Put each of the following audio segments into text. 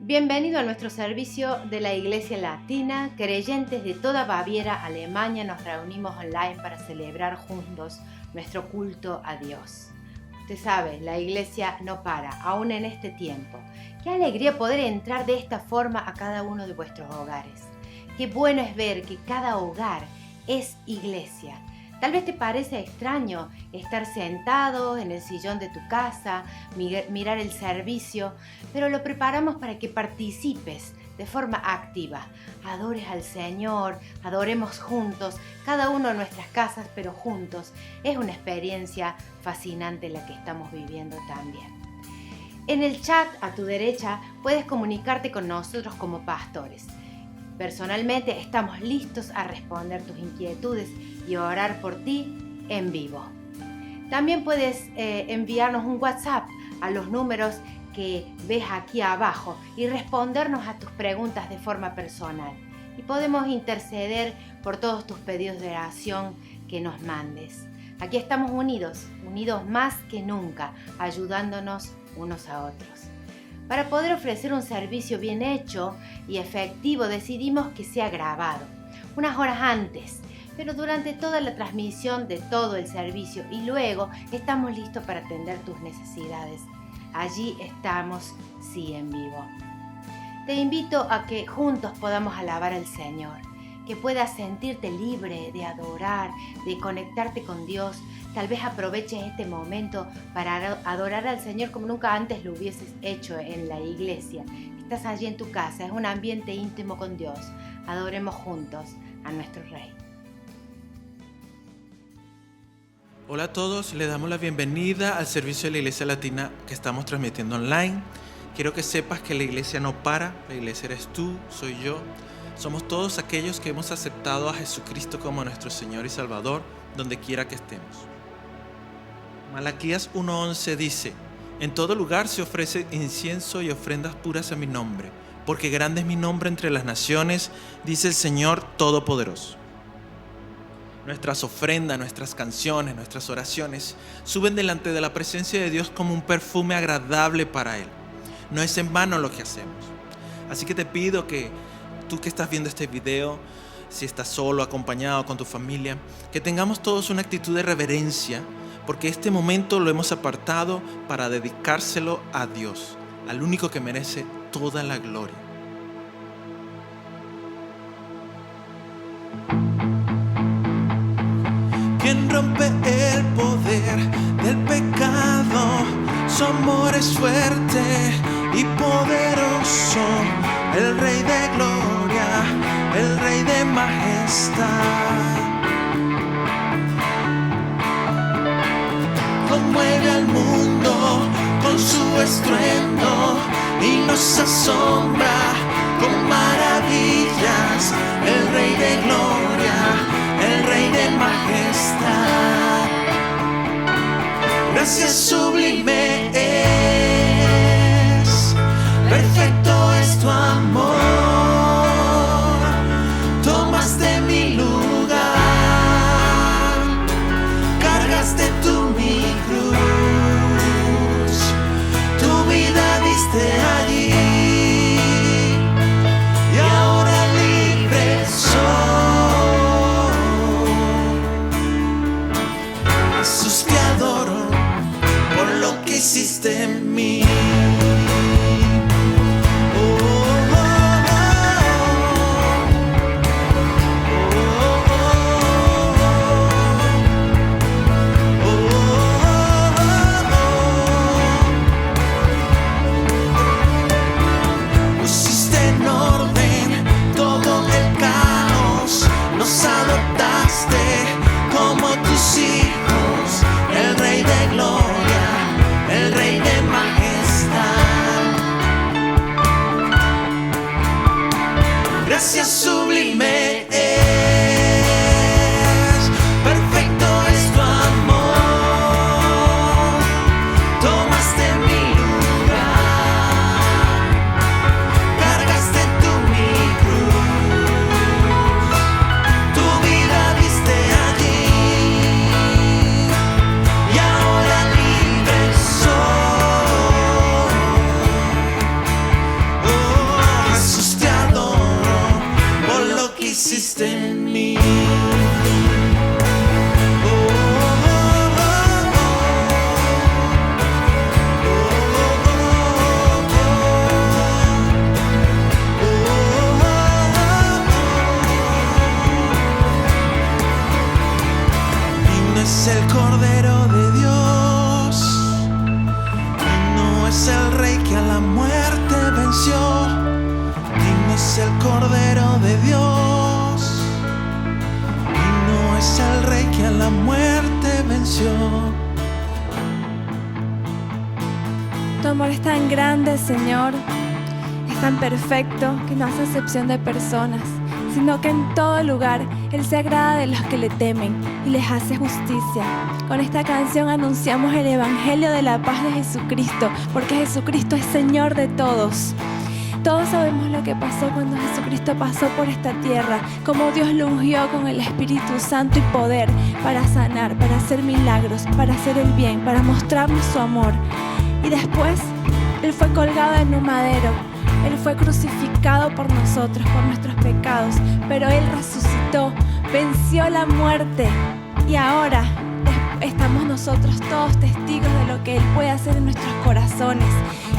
Bienvenido a nuestro servicio de la Iglesia Latina. Creyentes de toda Baviera, Alemania, nos reunimos online para celebrar juntos nuestro culto a Dios. Usted sabe, la Iglesia no para, aún en este tiempo. Qué alegría poder entrar de esta forma a cada uno de vuestros hogares. Qué bueno es ver que cada hogar es iglesia. Tal vez te parece extraño estar sentado en el sillón de tu casa, mirar el servicio, pero lo preparamos para que participes de forma activa. Adores al Señor, adoremos juntos, cada uno en nuestras casas, pero juntos. Es una experiencia fascinante la que estamos viviendo también. En el chat a tu derecha puedes comunicarte con nosotros como pastores. Personalmente estamos listos a responder tus inquietudes y orar por ti en vivo. También puedes enviarnos un WhatsApp a los números que ves aquí abajo y respondernos a tus preguntas de forma personal. Y podemos interceder por todos tus pedidos de oración que nos mandes. Aquí estamos unidos más que nunca, ayudándonos unos a otros. Para poder ofrecer un servicio bien hecho y efectivo, decidimos que sea grabado unas horas antes, pero durante toda la transmisión de todo el servicio, y luego estamos listos para atender tus necesidades. Allí estamos, sí, en vivo. Te invito a que juntos podamos alabar al Señor, que puedas sentirte libre de adorar, de conectarte con Dios. Tal vez aproveches este momento para adorar al Señor como nunca antes lo hubieses hecho en la iglesia. Estás allí en tu casa, es un ambiente íntimo con Dios. Adoremos juntos a nuestro Rey. Hola a todos, le damos la bienvenida al servicio de la Iglesia Latina que estamos transmitiendo online. Quiero que sepas que la iglesia no para, la iglesia eres tú, soy yo. Somos todos aquellos que hemos aceptado a Jesucristo como nuestro Señor y Salvador, donde quiera que estemos. Malaquías 1:11 dice: en todo lugar se ofrece incienso y ofrendas puras a mi nombre, porque grande es mi nombre entre las naciones, dice el Señor Todopoderoso. Nuestras ofrendas, nuestras canciones, nuestras oraciones suben delante de la presencia de Dios como un perfume agradable para Él. No es en vano lo que hacemos. Así que te pido que tú que estás viendo este video, si estás solo, acompañado con tu familia, que tengamos todos una actitud de reverencia, porque este momento lo hemos apartado para dedicárselo a Dios, al único que merece toda la gloria. Quien rompe el poder del pecado, su amor es fuerte y poderoso, el Rey de gloria, el Rey de majestad. Conmueve al mundo con su estruendo y nos asombra con maravillas, el Rey de gloria, el Rey de majestad. Gracias sublime es, perfecto es tu amor. Tomaste mi lugar, cargaste tú mi cruz, tu vida diste allí y ahora libre soy. Jesús, te adoro por lo que hiciste en mí. gracia sublime es, perfecto es tu amor, tomaste mi lugar, cargaste tú mi cruz, tu vida diste allí, y ahora libre soy. Oh, Jesús, te adoro por lo que hiciste en mí. Oh, oh, oh, oh. Digno es el Cordero de Dios, digno es el Rey que a la muerte venció, digno es el Cordero de Dios, digno es el Rey que a la muerte venció. Tu amor es tan grande, Señor, es tan perfecto que no hace excepción de personas, sino que en todo lugar Él se agrada de los que le temen y les hace justicia. Con esta canción anunciamos el Evangelio de la paz de Jesucristo, porque Jesucristo es Señor de todos. Todos sabemos lo que pasó cuando Jesucristo pasó por esta tierra, cómo Dios lo ungió con el Espíritu Santo y poder para sanar, para hacer milagros, para hacer el bien, para mostrarnos su amor. Y después, Él fue colgado en un madero. Él fue crucificado por nosotros, por nuestros pecados, pero Él resucitó, venció la muerte y ahora estamos nosotros todos testigos de lo que Él puede hacer en nuestros corazones.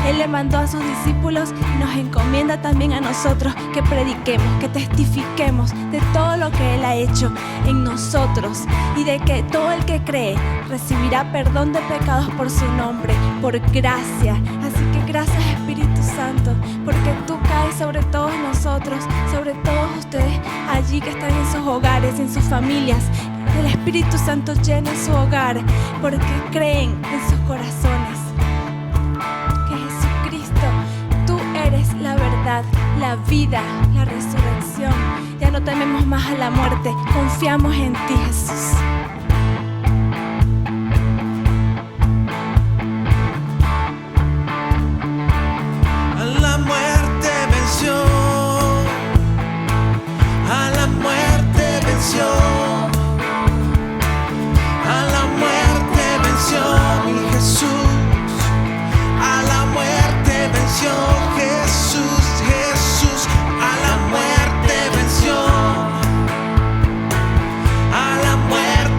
Él le mandó a sus discípulos y nos encomienda también a nosotros que prediquemos, que testifiquemos de todo lo que Él ha hecho en nosotros y de que todo el que cree recibirá perdón de pecados por su nombre, por gracia. Así que gracias, Espíritu Santo, porque tú caes sobre todos nosotros, sobre todos ustedes allí que están en sus hogares, en sus familias. El Espíritu Santo llena su hogar porque creen en sus corazones que Jesucristo, tú eres la verdad, la vida, la resurrección. Ya no tememos más a la muerte, confiamos en ti, Jesús. A la muerte venció, a la muerte venció, a la muerte venció mi Jesús, a la muerte venció Jesús, Jesús, a la muerte venció, a la muerte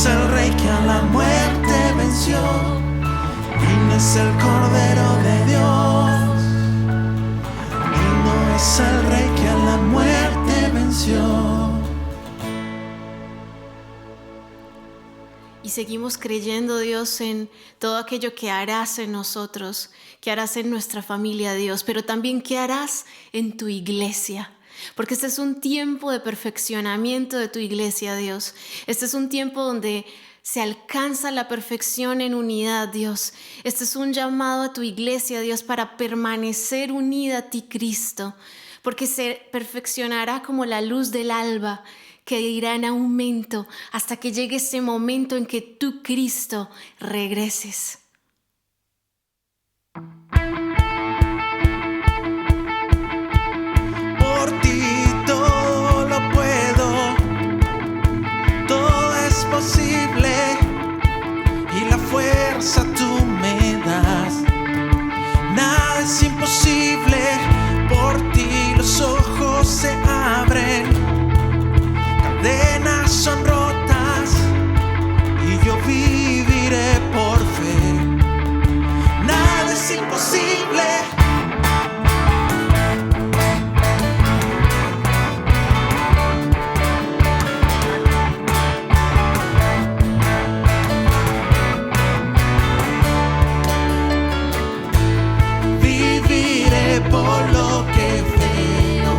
es el Rey que a la muerte venció. Digno es el Cordero de Dios. Digno es el Rey que a la muerte venció. Y seguimos creyendo, Dios, en todo aquello que harás en nosotros, que harás en nuestra familia, Dios, pero también que harás en tu iglesia. Porque este es un tiempo de perfeccionamiento de tu iglesia, Dios. Este es un tiempo donde se alcanza la perfección en unidad, Dios. Este es un llamado a tu iglesia, Dios, para permanecer unida a ti, Cristo. Porque se perfeccionará como la luz del alba, que irá en aumento hasta que llegue ese momento en que tú, Cristo, regreses. Por ti todo lo puedo, todo es posible y la fuerza tú me das. Nada es imposible, por ti los ojos se abren. Cadenas son rotas y yo viviré por fe. Nada es imposible. Viviré por lo que veo.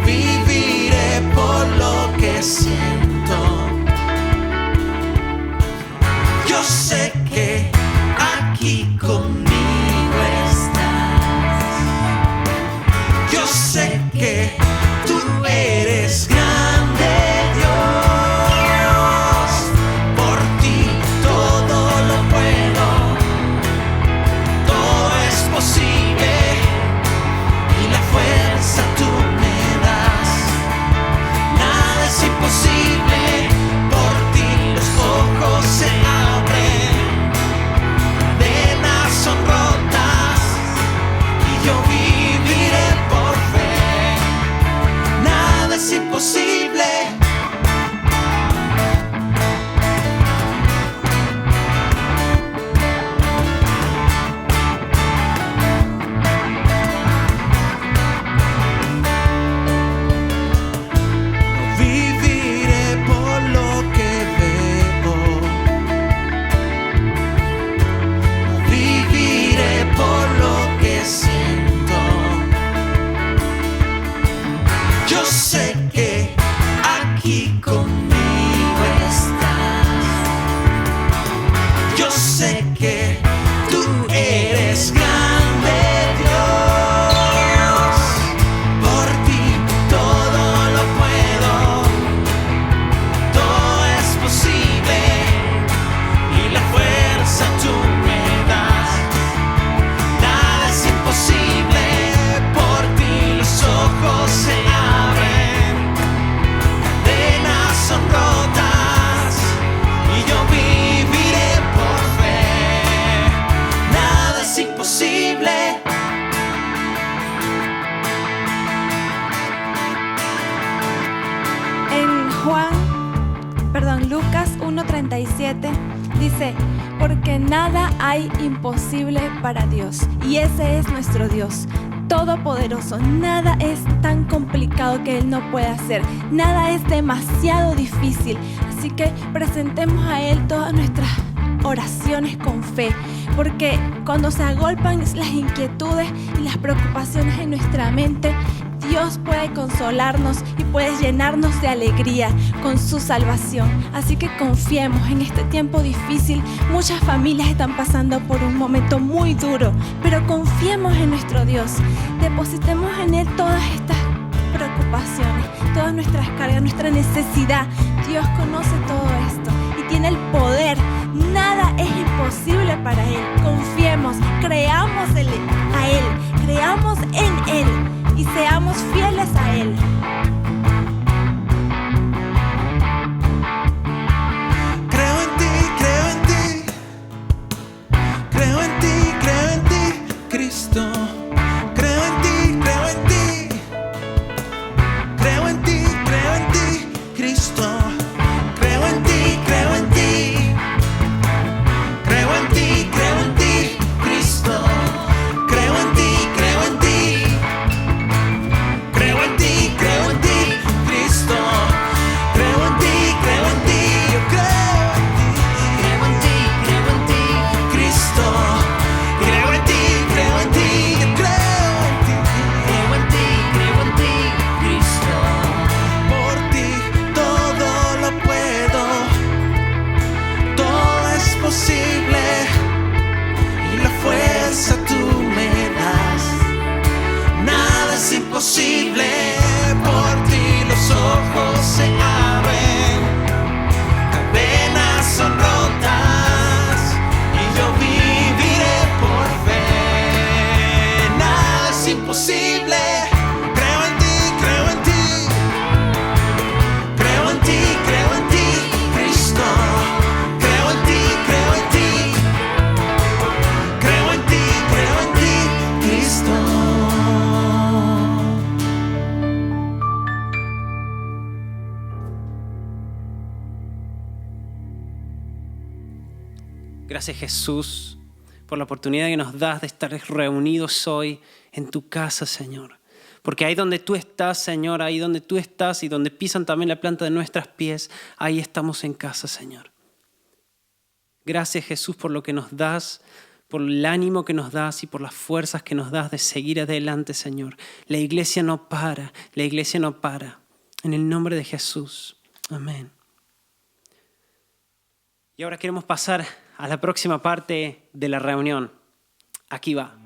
Viviré por lo que siento. Yo sé que aquí conmigo estás. Yo sé que tú eres grande, Dios. Por ti todo lo puedo, todo es posible y la fuerza tú me das. Nada es imposible, por ti los ojos se abren. Cadenas son rotas y yo viviré por fe. Nada es imposible. Viviré por lo que veo. Viviré por lo que siento. Yo sé que aquí conmigo estás. Yo sé que tú eres grande, Dios. Por ti todo lo puedo, todo es posible y la fuerza tú me das. Nada es imposible, por ti los ojos se abren. Cadenas son rotas y yo viviré por fe. Nada es imposible. En Lucas 1:37 dice, porque nada hay imposible para Dios. Y ese es nuestro Dios, todopoderoso. Nada es tan complicado que Él no pueda hacer. Nada es demasiado difícil. Así que presentemos a Él todas nuestras oraciones con fe, porque cuando se agolpan las inquietudes y las preocupaciones en nuestra mente, Dios puede consolarnos y puede llenarnos de alegría con su salvación. Así que confiemos en este tiempo difícil. Muchas familias están pasando por un momento muy duro, pero confiemos en nuestro Dios. Depositemos en Él todas estas preocupaciones, todas nuestras cargas, nuestra necesidad. Dios conoce todo esto y tiene el poder. Nada es imposible para Él. Confiemos, creamos a Él, creamos en Él y seamos fieles a Él. Creo en ti, creo en ti. Creo en ti, creo en ti, Cristo. Creo en ti, Cristo. imposible, por ti los ojos se abren, cadenas son rotas y yo viviré por fe. Nada es imposible, creo en ti, creo en ti, creo en ti, creo en ti, Cristo, creo en ti, creo en ti, creo en ti, creo en ti, Cristo. Gracias, Jesús, por la oportunidad que nos das de estar reunidos hoy en tu casa, Señor. Porque ahí donde tú estás, Señor, ahí donde tú estás y donde pisan también la planta de nuestros pies, ahí estamos en casa, Señor. Gracias, Jesús, por lo que nos das, por el ánimo que nos das y por las fuerzas que nos das de seguir adelante, Señor. La iglesia no para, la iglesia no para. En el nombre de Jesús. Amén. Y ahora queremos pasar a la próxima parte de la reunión. Aquí va.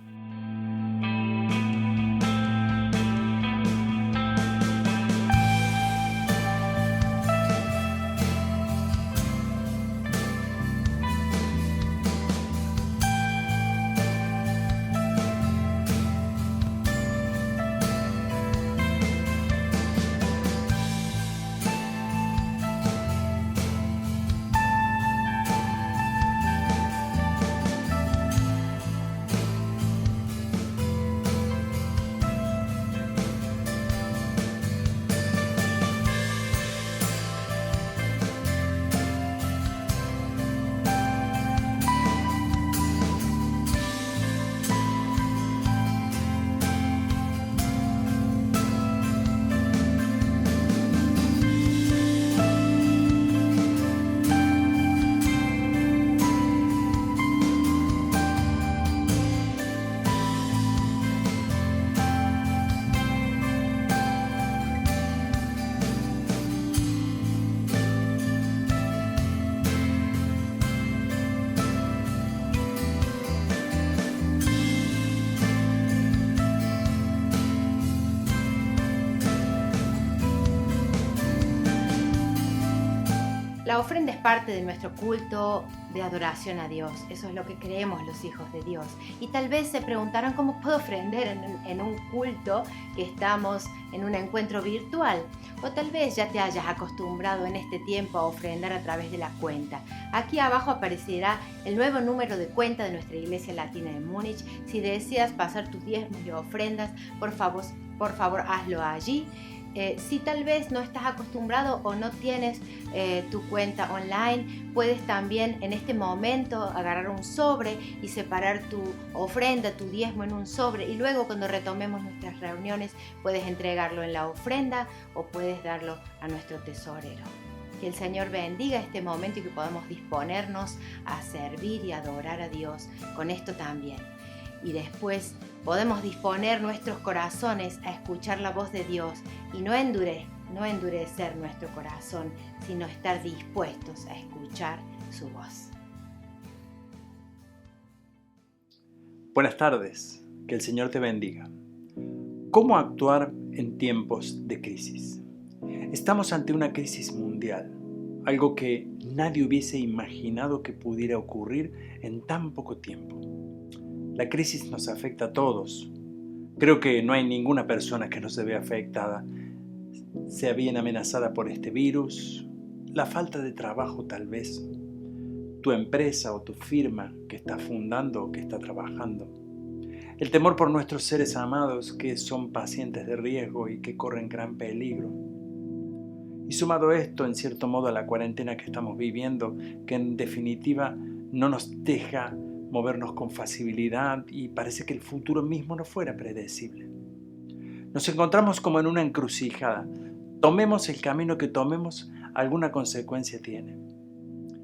La ofrenda es parte de nuestro culto de adoración a Dios. Eso es lo que creemos los hijos de Dios. Y tal vez se preguntarán cómo puedo ofrendar en un culto que estamos en un encuentro virtual. O tal vez ya te hayas acostumbrado en este tiempo a ofrendar a través de la cuenta. Aquí abajo aparecerá el nuevo número de cuenta de nuestra Iglesia Latina de Múnich. Si deseas pasar tus diezmos y ofrendas, por favor hazlo allí. Si tal vez no estás acostumbrado o no tienes tu cuenta online, puedes también en este momento agarrar un sobre y separar tu ofrenda, tu diezmo en un sobre, y luego cuando retomemos nuestras reuniones puedes entregarlo en la ofrenda o puedes darlo a nuestro tesorero. Que el Señor bendiga este momento y que podamos disponernos a servir y adorar a Dios con esto también. Y después podemos disponer nuestros corazones a escuchar la voz de Dios y no endurecer nuestro corazón, sino estar dispuestos a escuchar su voz. Buenas tardes, que el Señor te bendiga. ¿Cómo actuar en tiempos de crisis? Estamos ante una crisis mundial, algo que nadie hubiese imaginado que pudiera ocurrir en tan poco tiempo. La crisis nos afecta a todos. Creo que no hay ninguna persona que no se vea afectada, sea bien amenazada por este virus, la falta de trabajo tal vez, tu empresa o tu firma que está fundando o que está trabajando, el temor por nuestros seres amados que son pacientes de riesgo y que corren gran peligro. Y sumado esto, en cierto modo, a la cuarentena que estamos viviendo, que en definitiva no nos deja movernos con facilidad y parece que el futuro mismo no fuera predecible. Nos encontramos como en una encrucijada. Tomemos el camino que tomemos, alguna consecuencia tiene.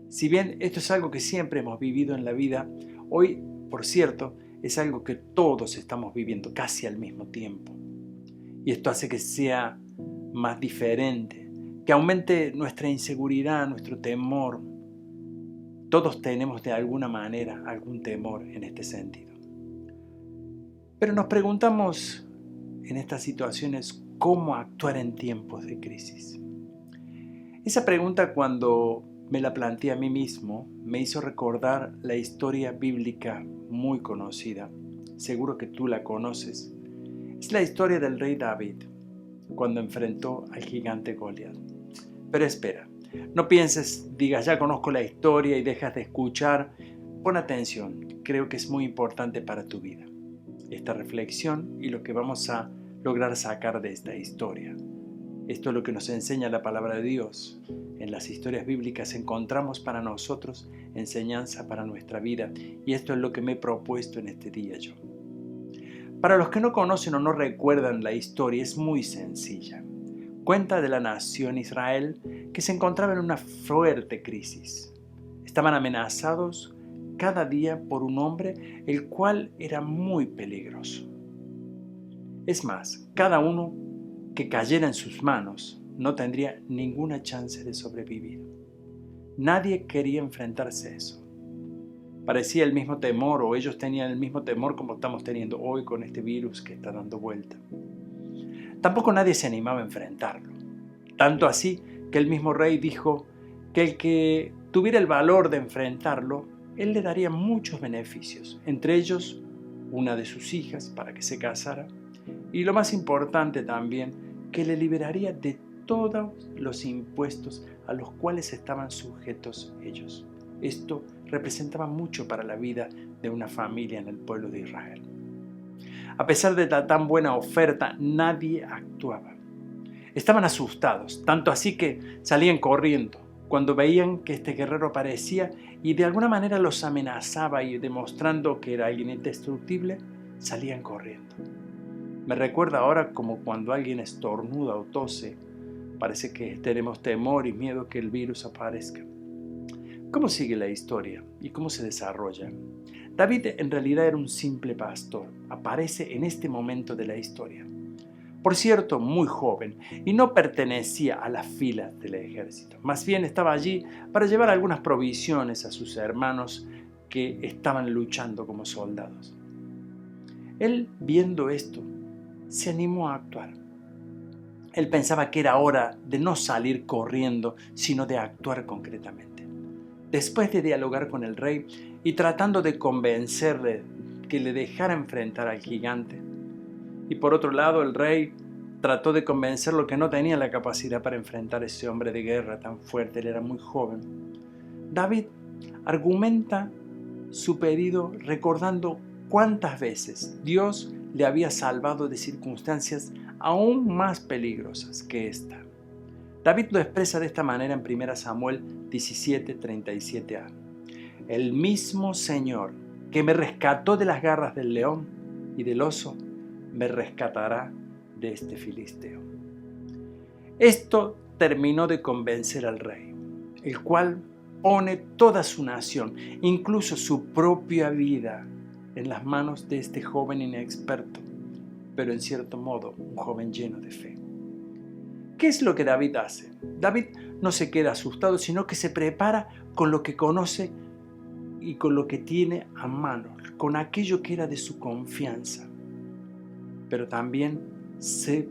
Si bien esto es algo que siempre hemos vivido en la vida, hoy, por cierto, es algo que todos estamos viviendo casi al mismo tiempo. Y esto hace que sea más diferente, que aumente nuestra inseguridad, nuestro temor. Todos tenemos de alguna manera algún temor en este sentido. Pero nos preguntamos, en estas situaciones, ¿cómo actuar en tiempos de crisis? Esa pregunta, cuando me la planteé a mí mismo, me hizo recordar la historia bíblica muy conocida. Seguro que tú la conoces. Es la historia del rey David, cuando enfrentó al gigante Goliat. Pero espera, no pienses, digas, ya conozco la historia y dejas de escuchar. Pon atención, creo que es muy importante para tu vida esta reflexión y lo que vamos a lograr sacar de esta historia. Esto es lo que nos enseña la palabra de Dios. En las historias bíblicas encontramos para nosotros enseñanza para nuestra vida, y esto es lo que me he propuesto en este día yo. Para los que no conocen o no recuerdan la historia, es muy sencilla. Cuenta de la nación Israel que se encontraba en una fuerte crisis. Estaban amenazados cada día por un hombre el cual era muy peligroso. Es más, cada uno que cayera en sus manos no tendría ninguna chance de sobrevivir. Nadie quería enfrentarse a eso. Parecía el mismo temor, o ellos tenían el mismo temor como estamos teniendo hoy con este virus que está dando vuelta. Tampoco nadie se animaba a enfrentarlo. Tanto así que el mismo rey dijo que el que tuviera el valor de enfrentarlo, él le daría muchos beneficios, entre ellos una de sus hijas para que se casara, y lo más importante también, que le liberaría de todos los impuestos a los cuales estaban sujetos ellos. Esto representaba mucho para la vida de una familia en el pueblo de Israel. A pesar de la tan buena oferta, nadie actuaba. Estaban asustados, tanto así que salían corriendo cuando veían que este guerrero aparecía y de alguna manera los amenazaba, y demostrando que era alguien indestructible, salían corriendo. Me recuerda ahora como cuando alguien estornuda o tose. Parece que tenemos temor y miedo que el virus aparezca. ¿Cómo sigue la historia y cómo se desarrolla? David en realidad era un simple pastor. Aparece en este momento de la historia. Por cierto, muy joven, y no pertenecía a las filas del ejército. Más bien estaba allí para llevar algunas provisiones a sus hermanos que estaban luchando como soldados. Él, viendo esto, se animó a actuar. Él pensaba que era hora de no salir corriendo, sino de actuar concretamente. Después de dialogar con el rey y tratando de convencerle que le dejara enfrentar al gigante, y por otro lado el rey trató de convencerlo que no tenía la capacidad para enfrentar a ese hombre de guerra tan fuerte, él era muy joven. David argumenta su pedido recordando cuántas veces Dios le había salvado de circunstancias aún más peligrosas que esta. David lo expresa de esta manera en 1 Samuel 17:37a. El mismo Señor que me rescató de las garras del león y del oso, me rescatará de este filisteo. Esto terminó de convencer al rey, el cual pone toda su nación, incluso su propia vida, en las manos de este joven inexperto, pero en cierto modo un joven lleno de fe. ¿Qué es lo que David hace? David no se queda asustado, sino que se prepara con lo que conoce y con lo que tiene a mano, con aquello que era de su confianza. Pero también se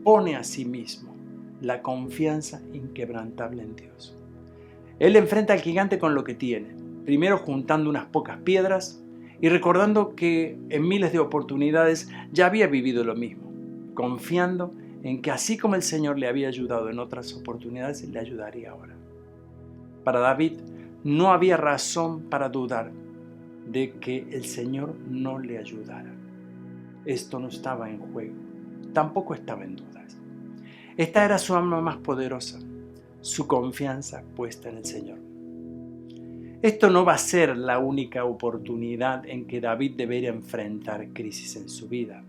pone a sí mismo la confianza inquebrantable en Dios. Él enfrenta al gigante con lo que tiene, primero juntando unas pocas piedras y recordando que en miles de oportunidades ya había vivido lo mismo, confiando en que así como el Señor le había ayudado en otras oportunidades, le ayudaría ahora. Para David no había razón para dudar de que el Señor no le ayudara. Esto no estaba en juego, tampoco estaba en dudas. Esta era su alma más poderosa, su confianza puesta en el Señor. Esto no va a ser la única oportunidad en que David debería enfrentar crisis en su vida.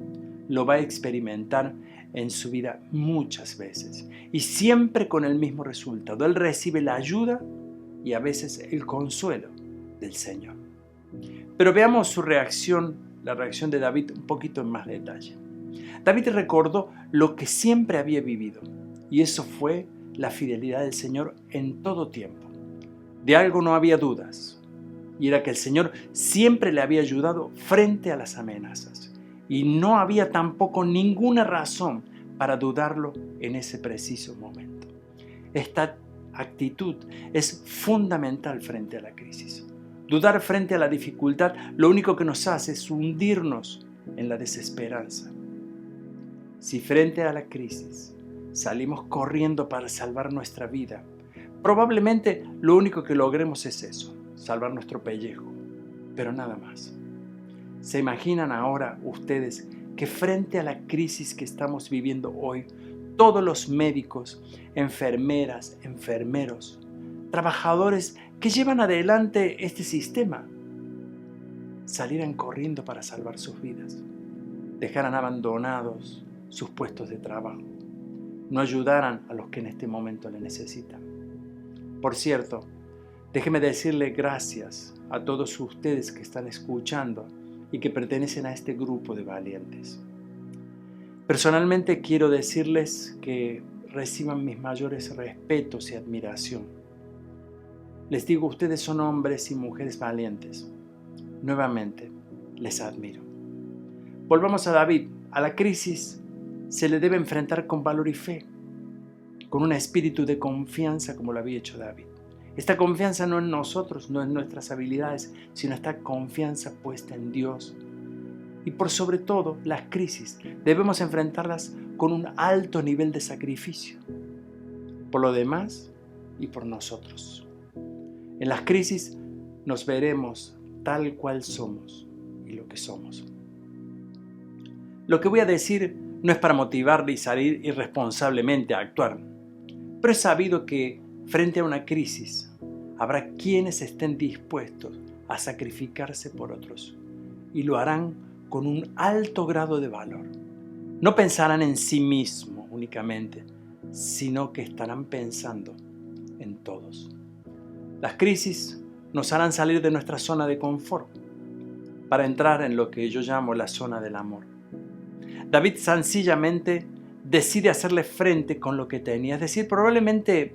Lo va a experimentar en su vida muchas veces y siempre con el mismo resultado. Él recibe la ayuda y a veces el consuelo del Señor. Pero veamos su reacción, la reacción de David un poquito en más detalle. David recordó lo que siempre había vivido, y eso fue la fidelidad del Señor en todo tiempo. De algo no había dudas, y era que el Señor siempre le había ayudado frente a las amenazas. y no había tampoco ninguna razón para dudarlo en ese preciso momento. Esta actitud es fundamental frente a la crisis. Dudar frente a la dificultad lo único que nos hace es hundirnos en la desesperanza. Si frente a la crisis salimos corriendo para salvar nuestra vida, probablemente lo único que logremos es eso, salvar nuestro pellejo, pero nada más. ¿Se imaginan ahora ustedes que frente a la crisis que estamos viviendo hoy, todos los médicos, enfermeras, enfermeros, trabajadores que llevan adelante este sistema, salieran corriendo para salvar sus vidas, dejaran abandonados sus puestos de trabajo, no ayudaran a los que en este momento le necesitan? Por cierto, déjeme decirle gracias a todos ustedes que están escuchando y que pertenecen a este grupo de valientes. Personalmente quiero decirles que reciban mis mayores respetos y admiración. Les digo, ustedes son hombres y mujeres valientes. Nuevamente, les admiro. Volvamos a David. A la crisis se le debe enfrentar con valor y fe, con un espíritu de confianza como lo había hecho David. Esta confianza no en nosotros, no en nuestras habilidades, sino esta confianza puesta en Dios. Y por sobre todo, las crisis debemos enfrentarlas con un alto nivel de sacrificio, por lo demás y por nosotros. En las crisis nos veremos tal cual somos y lo que somos. Lo que voy a decir no es para motivarle y salir irresponsablemente a actuar, pero es sabido que frente a una crisis habrá quienes estén dispuestos a sacrificarse por otros y lo harán con un alto grado de valor. No pensarán en sí mismos únicamente, sino que estarán pensando en todos. Las crisis nos harán salir de nuestra zona de confort para entrar en lo que yo llamo la zona del amor. David sencillamente decide hacerle frente con lo que tenía, es decir, probablemente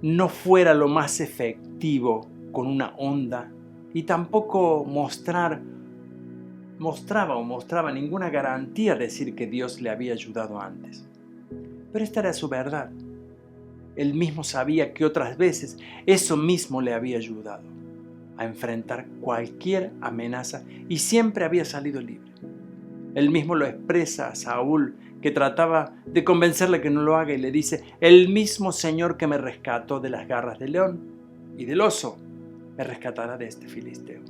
no fuera lo más efectivo con una honda y tampoco mostraba ninguna garantía de decir que Dios le había ayudado antes. Pero esta era su verdad. Él mismo sabía que otras veces eso mismo le había ayudado a enfrentar cualquier amenaza y siempre había salido libre. Él mismo lo expresa a Saúl, que trataba de convencerle que no lo haga, y le dice: el mismo Señor que me rescató de las garras del león y del oso, me rescatará de este filisteo.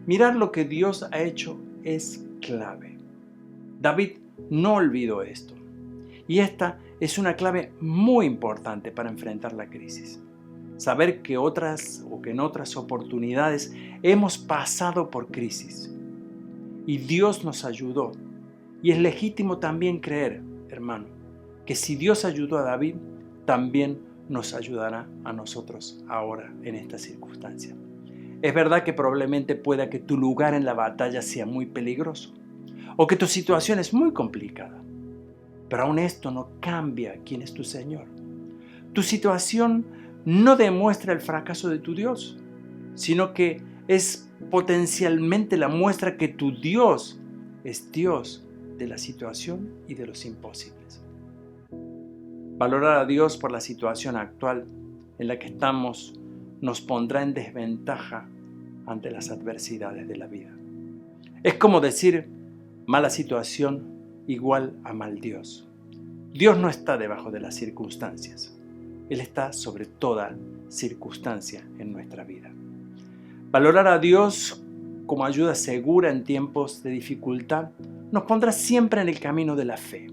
Mirar lo que Dios ha hecho es clave. David no olvidó esto. Y esta es una clave muy importante para enfrentar la crisis. Saber que en otras oportunidades hemos pasado por crisis y Dios nos ayudó. Y es legítimo también creer, hermano, que si Dios ayudó a David, también nos ayudará a nosotros ahora en esta circunstancia. Es verdad que probablemente pueda que tu lugar en la batalla sea muy peligroso o que tu situación es muy complicada, pero aún esto no cambia quién es tu Señor. Tu situación no demuestra el fracaso de tu Dios, sino que es potencialmente la muestra que tu Dios es Dios de la situación y de los imposibles. Valorar a Dios por la situación actual en la que estamos nos pondrá en desventaja ante las adversidades de la vida. Es como decir mala situación igual a mal Dios. Dios no está debajo de las circunstancias. Él está sobre toda circunstancia en nuestra vida. Valorar a Dios como ayuda segura en tiempos de dificultad nos pondrá siempre en el camino de la fe.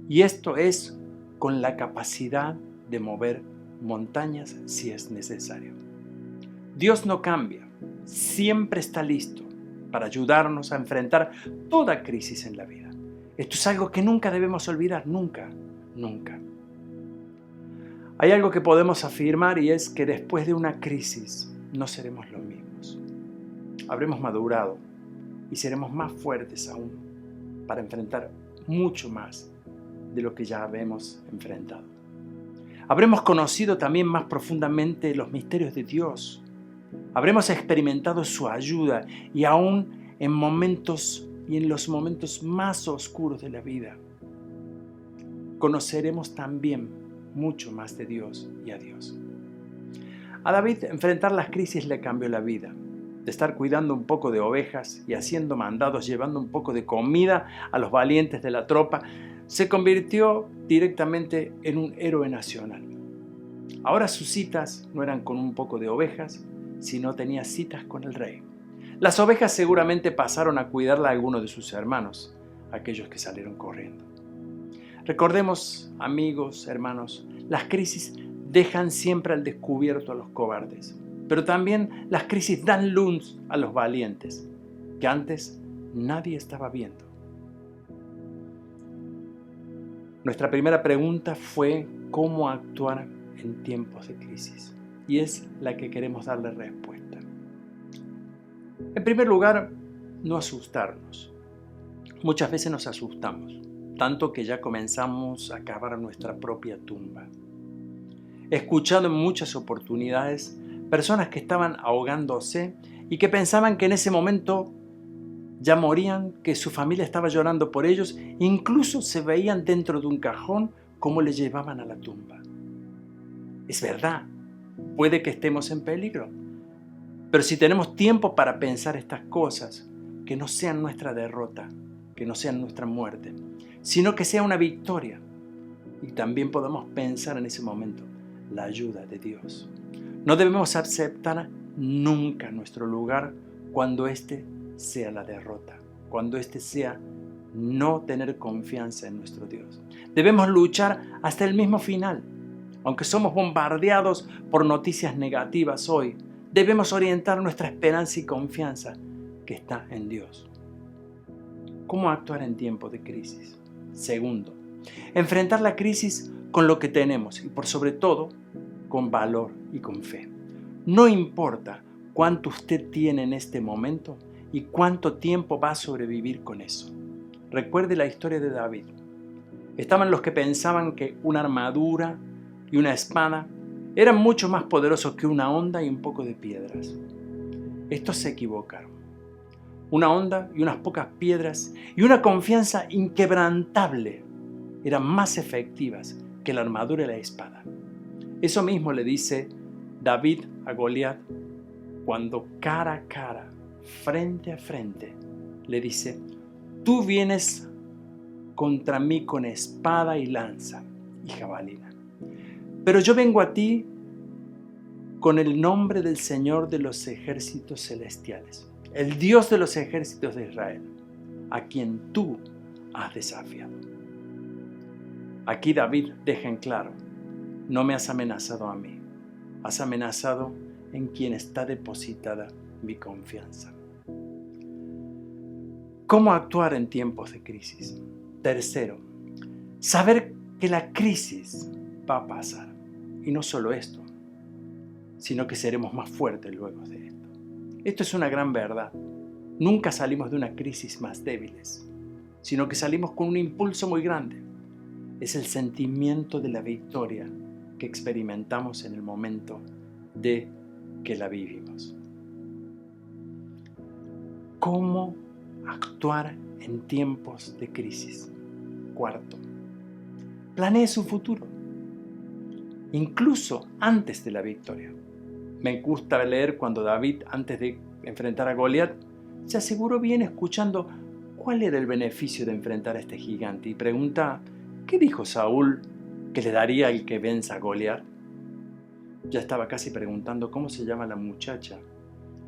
Y esto es con la capacidad de mover montañas si es necesario. Dios no cambia, siempre está listo para ayudarnos a enfrentar toda crisis en la vida. Esto es algo que nunca debemos olvidar, nunca, nunca. Hay algo que podemos afirmar y es que después de una crisis no seremos los mismos. Habremos madurado y seremos más fuertes aún para enfrentar mucho más de lo que ya habemos enfrentado. Habremos conocido también más profundamente los misterios de Dios. Habremos experimentado su ayuda y aún en momentos y en los momentos más oscuros de la vida, conoceremos también mucho más de Dios y a Dios. A David enfrentar las crisis le cambió la vida. De estar cuidando un poco de ovejas y haciendo mandados, llevando un poco de comida a los valientes de la tropa, se convirtió directamente en un héroe nacional. Ahora sus citas no eran con un poco de ovejas, sino tenía citas con el rey. Las ovejas seguramente pasaron a cuidarla a alguno de sus hermanos, aquellos que salieron corriendo. Recordemos, amigos, hermanos, las crisis dejan siempre al descubierto a los cobardes, pero también las crisis dan luz a los valientes, que antes nadie estaba viendo. Nuestra primera pregunta fue ¿cómo actuar en tiempos de crisis? Y es la que queremos darle respuesta. En primer lugar, no asustarnos. Muchas veces nos asustamos, tanto que ya comenzamos a cavar nuestra propia tumba. He escuchado en muchas oportunidades personas que estaban ahogándose y que pensaban que en ese momento ya morían, que su familia estaba llorando por ellos, incluso se veían dentro de un cajón como le llevaban a la tumba. Es verdad, puede que estemos en peligro, pero si tenemos tiempo para pensar estas cosas, que no sean nuestra derrota, que no sean nuestra muerte, sino que sea una victoria, y también podamos pensar en ese momento la ayuda de Dios. No debemos aceptar nunca nuestro lugar cuando este sea la derrota, cuando este sea no tener confianza en nuestro Dios. Debemos luchar hasta el mismo final. Aunque somos bombardeados por noticias negativas hoy, debemos orientar nuestra esperanza y confianza que está en Dios. ¿Cómo actuar en tiempos de crisis? Segundo, enfrentar la crisis con lo que tenemos y por sobre todo con valor y con fe. No importa cuánto usted tiene en este momento y cuánto tiempo va a sobrevivir con eso. Recuerde la historia de David. Estaban los que pensaban que una armadura y una espada eran mucho más poderosos que una honda y un poco de piedras. Estos se equivocaron. Una honda y unas pocas piedras y una confianza inquebrantable eran más efectivas que la armadura y la espada. Eso mismo le dice David a Goliat cuando cara a cara, frente a frente, le dice: tú vienes contra mí con espada y lanza y jabalina, pero yo vengo a ti con el nombre del Señor de los ejércitos celestiales, el Dios de los ejércitos de Israel, a quien tú has desafiado. Aquí David deja en claro: no me has amenazado a mí, has amenazado en quien está depositada mi confianza. ¿Cómo actuar en tiempos de crisis? Tercero, saber que la crisis va a pasar. Y no solo esto, sino que seremos más fuertes luego de esto. Esto es una gran verdad. Nunca salimos de una crisis más débiles, sino que salimos con un impulso muy grande. Es el sentimiento de la victoria que experimentamos en el momento de que la vivimos. ¿Cómo actuar en tiempos de crisis? Cuarto, planee su futuro, incluso antes de la victoria. Me gusta leer cuando David, antes de enfrentar a Goliat, se aseguró bien escuchando cuál era el beneficio de enfrentar a este gigante y pregunta: ¿qué dijo Saúl que le daría el que venza a Goliat? Ya estaba casi preguntando cómo se llama la muchacha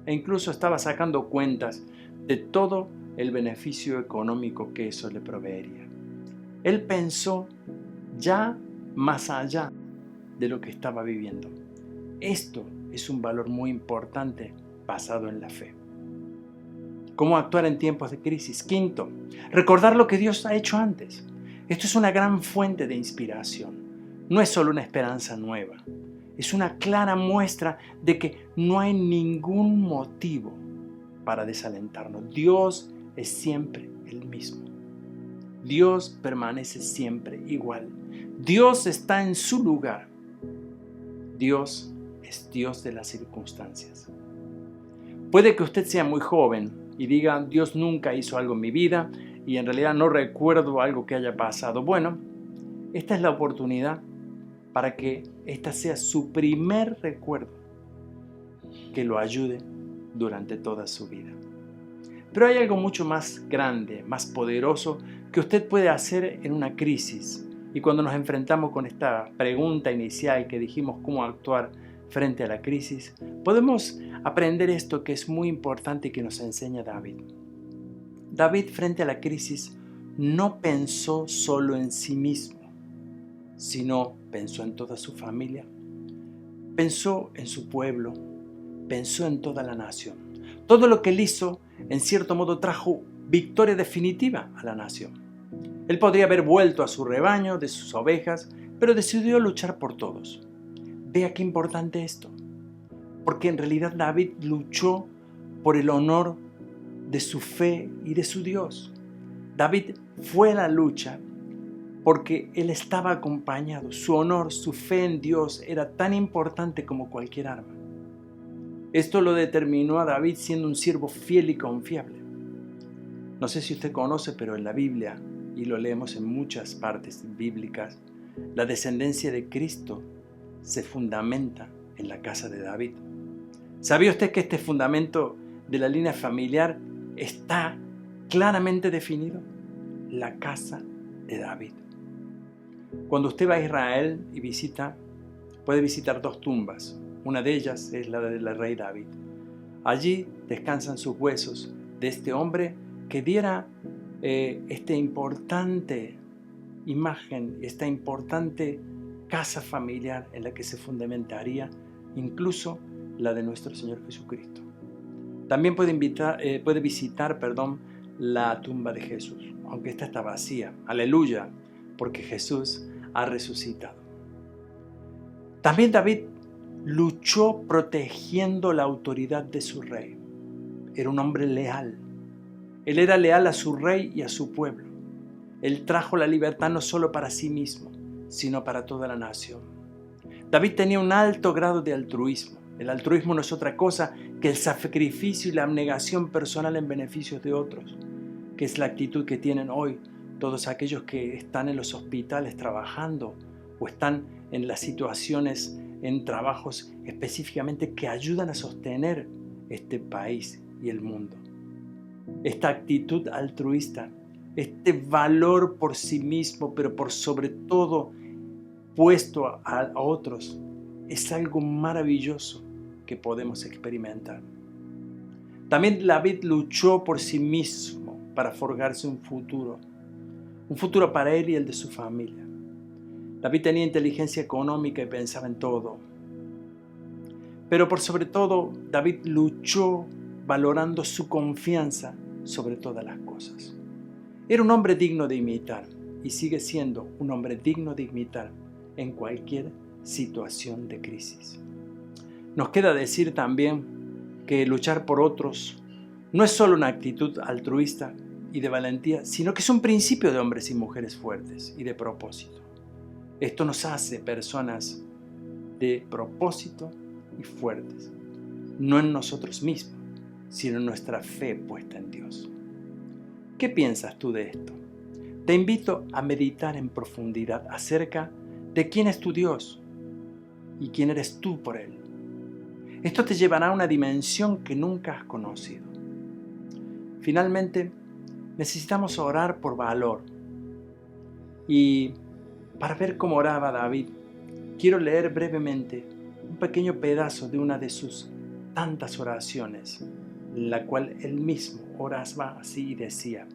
e incluso estaba sacando cuentas de todo el beneficio económico que eso le proveería. Él pensó ya más allá de lo que estaba viviendo. Esto es un valor muy importante basado en la fe. ¿Cómo actuar en tiempos de crisis? Quinto, recordar lo que Dios ha hecho antes. Esto es una gran fuente de inspiración. No es solo una esperanza nueva. Es una clara muestra de que no hay ningún motivo para desalentarnos. Dios es siempre el mismo. Dios permanece siempre igual. Dios está en su lugar. Dios es Dios de las circunstancias. Puede que usted sea muy joven y diga, Dios nunca hizo algo en mi vida y en realidad no recuerdo algo que haya pasado. Bueno, esta es la oportunidad para que esta sea su primer recuerdo que lo ayude durante toda su vida. Pero hay algo mucho más grande, más poderoso que usted puede hacer en una crisis. Y cuando nos enfrentamos con esta pregunta inicial que dijimos cómo actuar frente a la crisis, podemos aprender esto que es muy importante y que nos enseña David. David, frente a la crisis, no pensó solo en sí mismo, sino pensó en toda su familia, pensó en su pueblo, pensó en toda la nación. Todo lo que él hizo, en cierto modo, trajo victoria definitiva a la nación. Él podría haber vuelto a su rebaño, de sus ovejas, pero decidió luchar por todos. Vea qué importante esto, porque en realidad David luchó por el honor de su fe y de su Dios. David fue a la lucha porque él estaba acompañado. Su honor, su fe en Dios era tan importante como cualquier arma. Esto lo determinó a David siendo un siervo fiel y confiable. No sé si usted conoce, pero en la Biblia, y lo leemos en muchas partes bíblicas, la descendencia de Cristo se fundamenta en la casa de David. ¿Sabía usted que este fundamento de la línea familiar está claramente definido? La casa de David. Cuando usted va a Israel y puede visitar 2 tumbas. Una de ellas es la del rey David. Allí descansan sus huesos de este hombre que diera esta importante imagen, esta importante casa familiar en la que se fundamentaría incluso la de nuestro Señor Jesucristo. También puede visitar la tumba de Jesús, aunque esta está vacía. Aleluya, porque Jesús ha resucitado. También David luchó protegiendo la autoridad de su rey. Era un hombre leal. Él era leal a su rey y a su pueblo. Él trajo la libertad no solo para sí mismo, sino para toda la nación. David tenía un alto grado de altruismo. El altruismo no es otra cosa que el sacrificio y la abnegación personal en beneficio de otros, que es la actitud que tienen hoy todos aquellos que están en los hospitales trabajando o están en las situaciones, en trabajos específicamente que ayudan a sostener este país y el mundo. Esta actitud altruista, este valor por sí mismo, pero por sobre todo puesto a otros, es algo maravilloso que podemos experimentar. También David luchó por sí mismo para forjarse un futuro para él y el de su familia. David tenía inteligencia económica y pensaba en todo. Pero por sobre todo, David luchó valorando su confianza sobre todas las cosas. Era un hombre digno de imitar y sigue siendo un hombre digno de imitar en cualquier situación de crisis. Nos queda decir también que luchar por otros no es solo una actitud altruista y de valentía, sino que es un principio de hombres y mujeres fuertes y de propósito. Esto nos hace personas de propósito y fuertes, no en nosotros mismos, sino en nuestra fe puesta en Dios. ¿Qué piensas tú de esto? Te invito a meditar en profundidad acerca de quién es tu Dios y quién eres tú por Él. Esto te llevará a una dimensión que nunca has conocido. Finalmente, necesitamos orar por valor. Y para ver cómo oraba David, quiero leer brevemente un pequeño pedazo de una de sus tantas oraciones, en la cual él mismo oraba así y decía,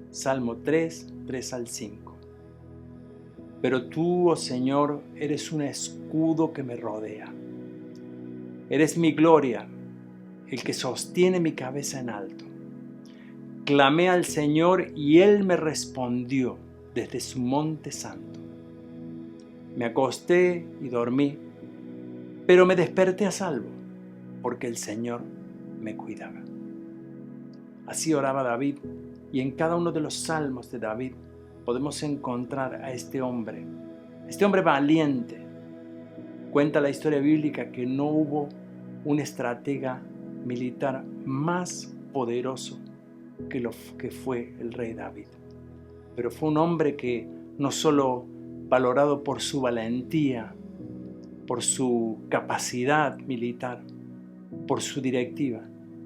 Salmo 3, 3 al 5. Pero tú, oh Señor, eres un escudo que me rodea. Eres mi gloria, el que sostiene mi cabeza en alto. Clamé al Señor y Él me respondió desde su monte santo. Me acosté y dormí, pero me desperté a salvo, porque el Señor me cuidaba. Así oraba David, y en cada uno de los salmos de David podemos encontrar a este hombre valiente. Cuenta la historia bíblica que no hubo un estratega militar más poderoso que lo que fue el rey David. Pero fue un hombre que no solo valorado por su valentía, por su capacidad militar, por su directiva,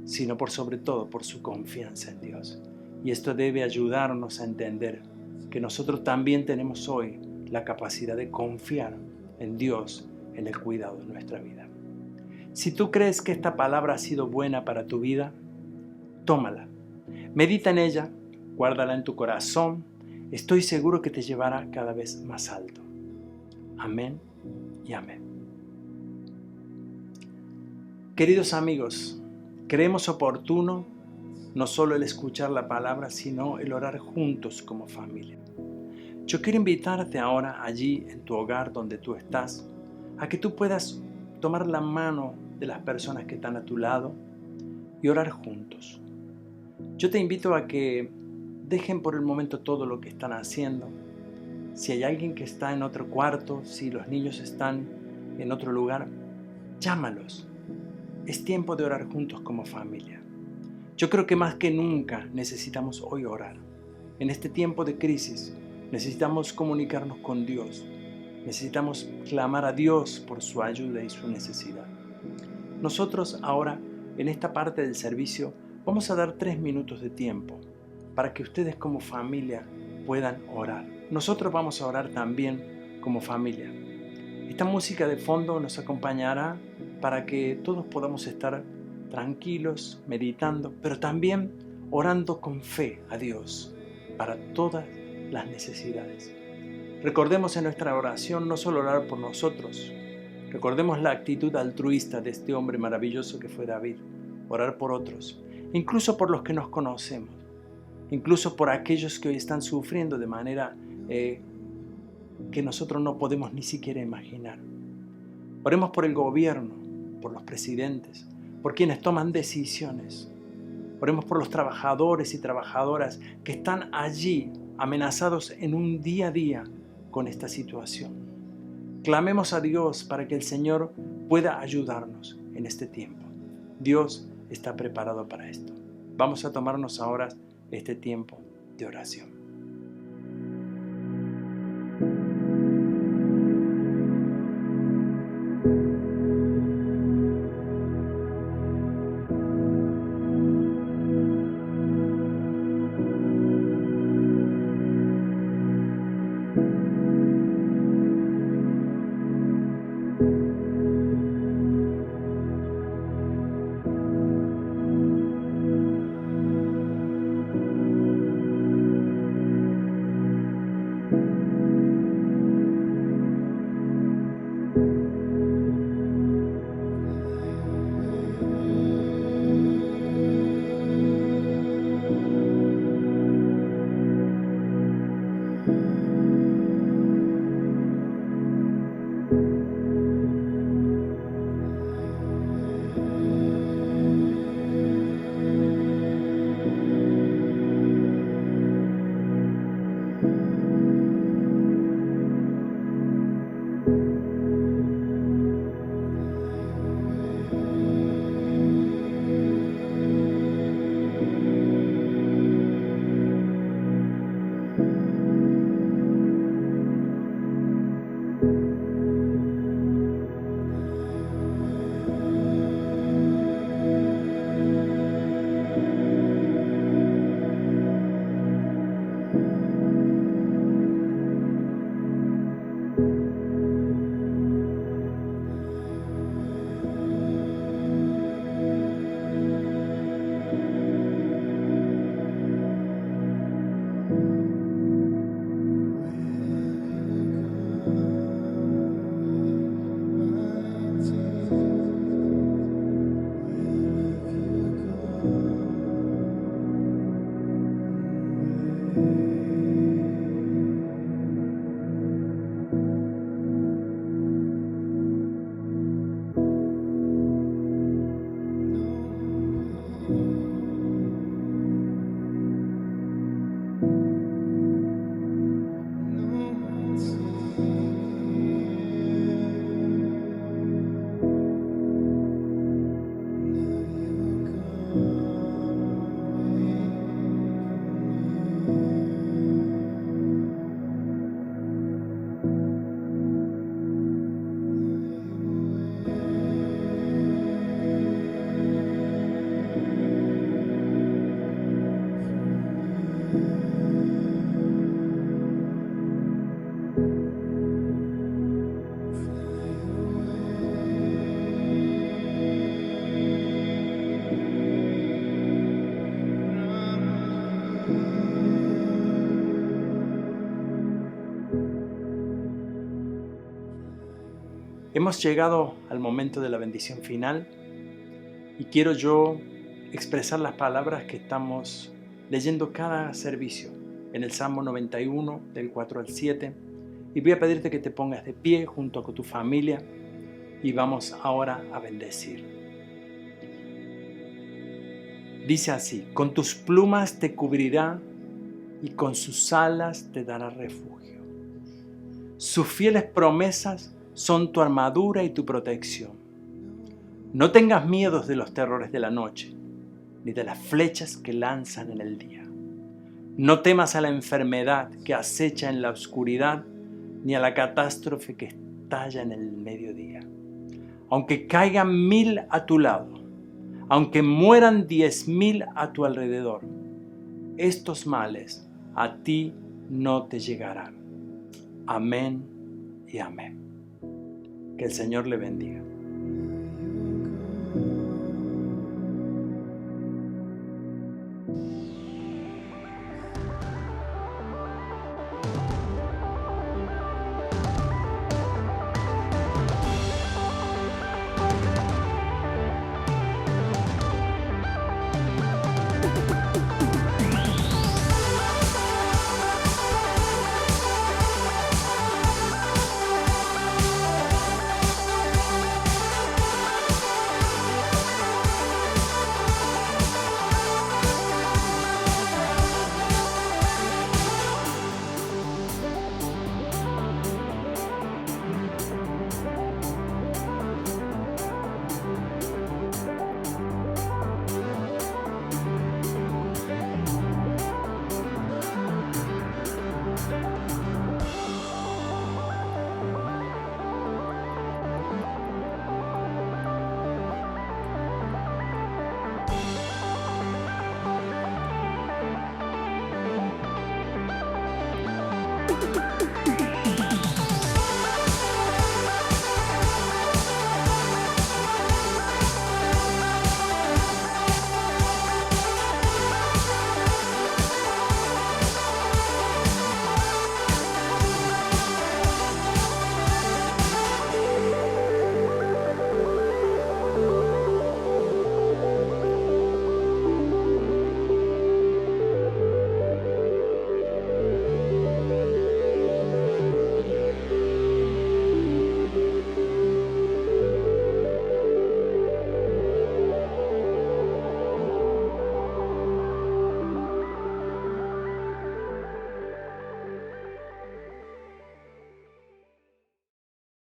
sino por sobre todo por su confianza en Dios. Y esto debe ayudarnos a entender que nosotros también tenemos hoy la capacidad de confiar en Dios en el cuidado de nuestra vida. Si tú crees que esta palabra ha sido buena para tu vida, tómala, medita en ella, guárdala en tu corazón. Estoy seguro que te llevará cada vez más alto. Amén y amén. Queridos amigos, creemos oportuno no solo el escuchar la palabra, sino el orar juntos como familia. Yo quiero invitarte ahora allí en tu hogar donde tú estás, a que tú puedas tomar la mano de las personas que están a tu lado y orar juntos. Yo te invito a que dejen por el momento todo lo que están haciendo. Si hay alguien que está en otro cuarto, si los niños están en otro lugar, llámalos. Es tiempo de orar juntos como familia. Yo creo que más que nunca necesitamos hoy orar. En este tiempo de crisis necesitamos comunicarnos con Dios. Necesitamos clamar a Dios por su ayuda y su necesidad. Nosotros ahora, en esta parte del servicio, vamos a dar 3 minutos de tiempo para que ustedes como familia puedan orar. Nosotros vamos a orar también como familia. Esta música de fondo nos acompañará para que todos podamos estar tranquilos, meditando, pero también orando con fe a Dios para todas las necesidades. Recordemos en nuestra oración no solo orar por nosotros, recordemos la actitud altruista de este hombre maravilloso que fue David, orar por otros, incluso por los que nos conocemos, incluso por aquellos que hoy están sufriendo de manera que nosotros no podemos ni siquiera imaginar. Oremos por el gobierno, por los presidentes, por quienes toman decisiones. Oremos por los trabajadores y trabajadoras que están allí amenazados en un día a día con esta situación. Clamemos a Dios para que el Señor pueda ayudarnos en este tiempo. Dios está preparado para esto. Vamos a tomarnos ahora este tiempo de oración. Hemos llegado al momento de la bendición final y quiero yo expresar las palabras que estamos leyendo cada servicio en el Salmo 91 del 4 al 7 y voy a pedirte que te pongas de pie junto con tu familia y vamos ahora a bendecir. Dice así: con tus plumas te cubrirá y con sus alas te dará refugio. Sus fieles promesas son tu armadura y tu protección. No tengas miedos de los terrores de la noche, ni de las flechas que lanzan en el día. No temas a la enfermedad que acecha en la oscuridad, ni a la catástrofe que estalla en el mediodía. Aunque caigan 1000 a tu lado, aunque mueran 10,000 a tu alrededor, estos males a ti no te llegarán. Amén y amén. Que el Señor le bendiga.